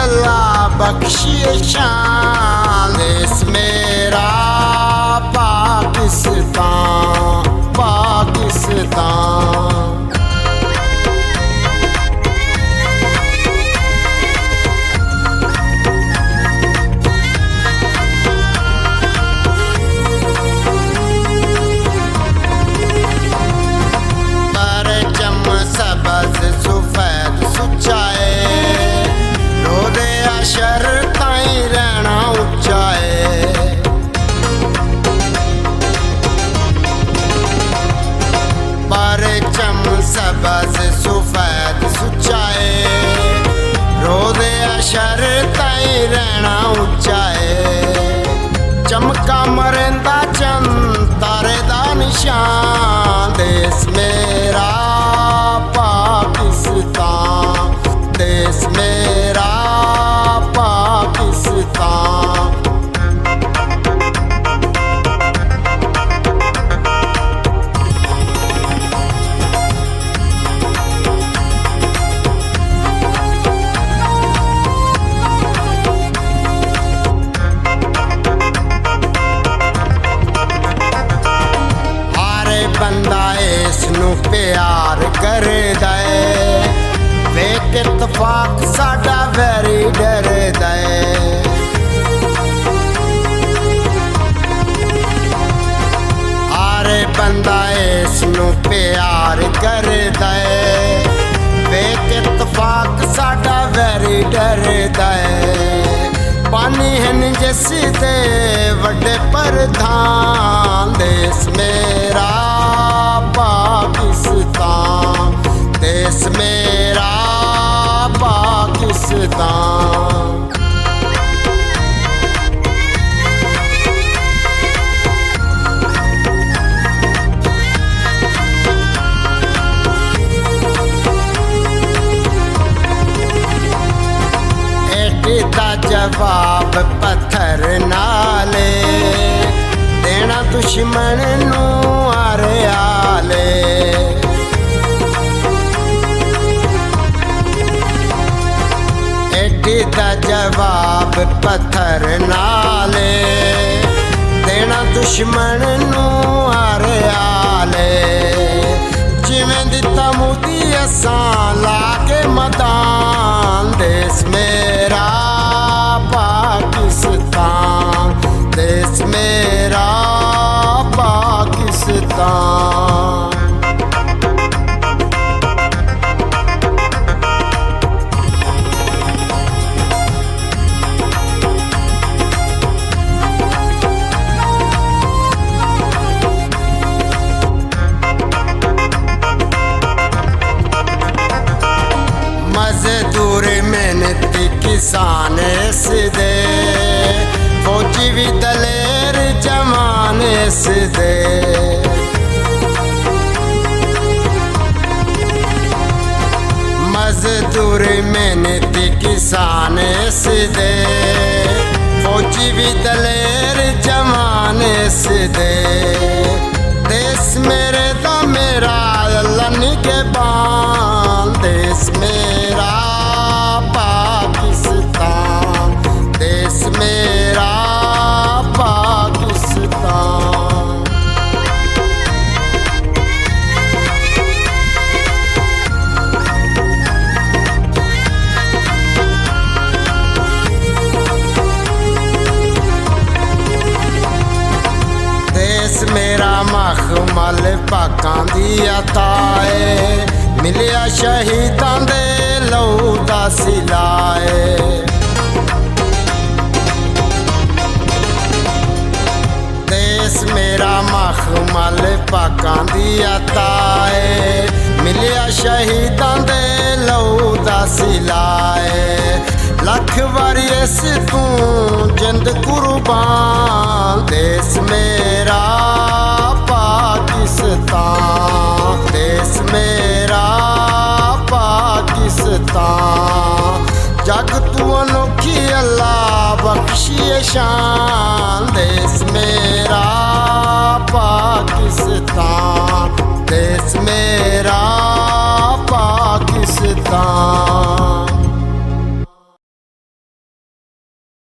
अल्लाह बख्शिए शान। देश मेरा पाकिस्तान, पाकिस्तान। सबज़ सुफैद सुचाए, रोदे अशर ताई रहना उचाए। चमका मरेंदा चंद तारे दा निशान। देश मेरा पाकिस्तान, देश मेरा पाकिस्तान। बंदा इसनू प्यार कर दे, वेख इत्तफाक साडा वैरी डर दे। हर बंदा इसनू प्यार कर दे, वेख इत्तफाक साडा वैरी डर दे। पानी हन जिस दे वड्डे प्रधान। देश मेरा पाकिस्तान, देश मेरा पाकिस्तान। दा जवाब पत्थर नाले देना दुश्मन नू आले। एडी दा जवाब पत्थर नाले देना दुश्मन नू आले। जिवें दिता मोदी असां ला के मदान। देश मेरा पाकिस्तान, देश मेरा पाकिस्तान। मजदूर मेहनती किसान दे, फौजी भी दलेर जवान दे। मजदूर मेहनती किसान दे, फौजी भी दलेर जवान दे। देश मेरे दा मेरा अल्लाह निगहबान। देश मेरा पाकिस्तान, देश मेरा पाकिस्तान। देश मेरा मखमल पाकां दी अता है, मिलिया शहीदां दे लहू दा सिलाए। देश मेरा मखमल पाकां दी अता है, मिलिया शहीदां दे लहू दा सिलाए। लख वारी इस तू जिंद कुर्बान। देश मेरा पाकिस्तान, देश मेरा पाकिस्तान। जग तू अनोखी अल्लाह बख्शिए शान। देश मेरा पाकिस्तान, देश मेरा पाकिस्तान।